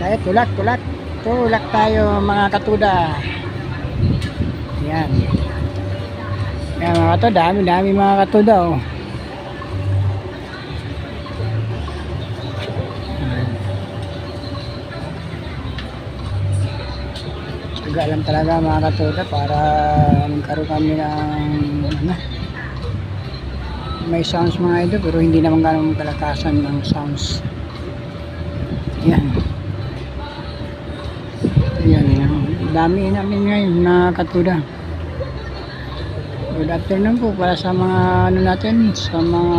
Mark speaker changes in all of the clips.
Speaker 1: Tayo, tulak, tulak. Tulak tayo mga katuda. Yan. Yan mga katuda, dami mga katuda oh. Saga lang talaga mga katuda para magkaroon kami ng may sounds mga ito, pero hindi naman ganun kalakasan ng sounds. Yan. Yan. Dami namin ngayon na katuda. Good afternoon po para sa mga natin, sa mga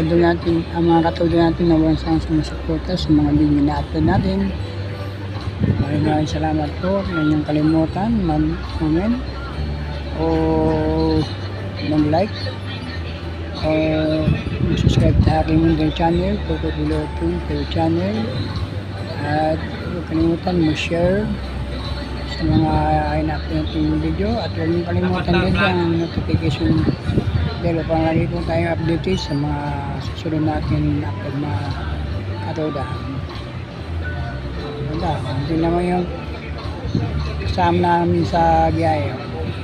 Speaker 1: idol natin, ang mga katuda natin na walang sounds na suporta sa mga video na upload natin. Maraming salamat po. Huwag niyong kalimutan mag-comment o mag-like o subscribe sa aking munting channel, Coco Piloto channel, at huwag kalimutan mag-share sa mga in-upload natin video, at huwag niyong kalimutan din ang notification bell upang lagi po tayong updated sa mga susunod natin upload na katuda. Hindi naman yung kasama namin sa biyahe,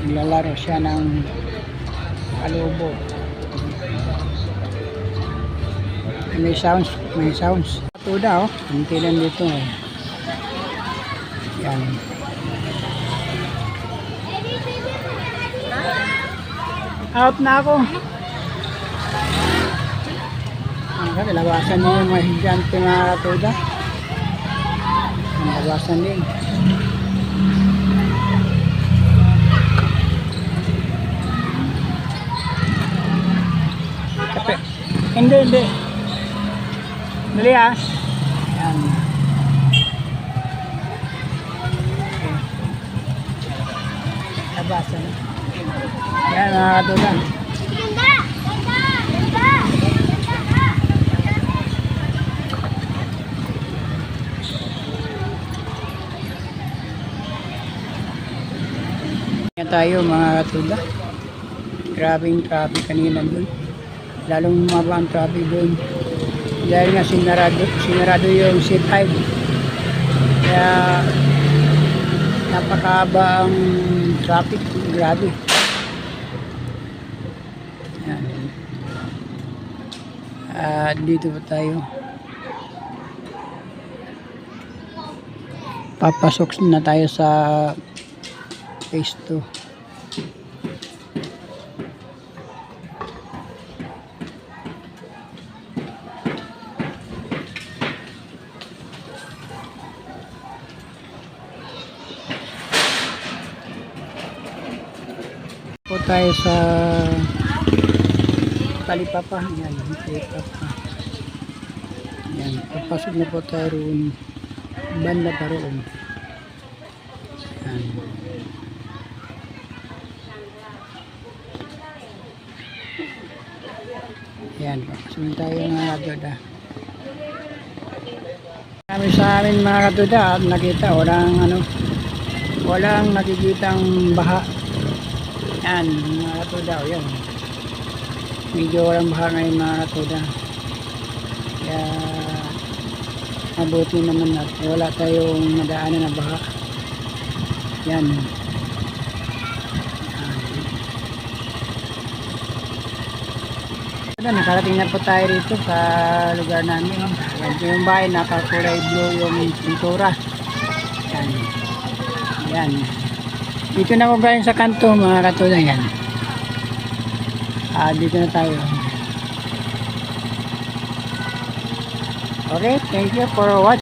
Speaker 1: nilalaro siya ng kalubo. May sounds katuda oh, hindi lang dito eh. Yan. Out na ako. Labasan niyo yung mga higante mga katuda. Labasan din. Kape. Hindi. Dali ah. Yan. Labasan. Yan mga katuda. Yan tayo mga katuda. Grabing traffic kanina dun. Lalong mababa ang traffic dun. Dahil nga sinarado yung C5. Kaya napakahaba ang traffic. Grabe. Yan. Dito pa tayo. Papasok na tayo sa phase 2. Po tayo sa Talipapa. Yan, Talipapa. Yan, papasok na po tayo roon. Banda pa roon. Yan. Yan, papasok tayo mga katuda. Kami sa amin mga katuda at nakita walang nakikitang baha. Yan mga katuda, yan. Medyo walang baha ngayon mga katuda. Kaya mabuti naman at wala tayong nadaanan na baha. Yan. Nakarating na po tayo rito sa lugar namin. Yan yung bahay, nakakulay blue yung pintura. Yan. Yan. Dito na ko galing sa kanto mga katuda. Yan. Dito na tayo. Okay, thank you for watching.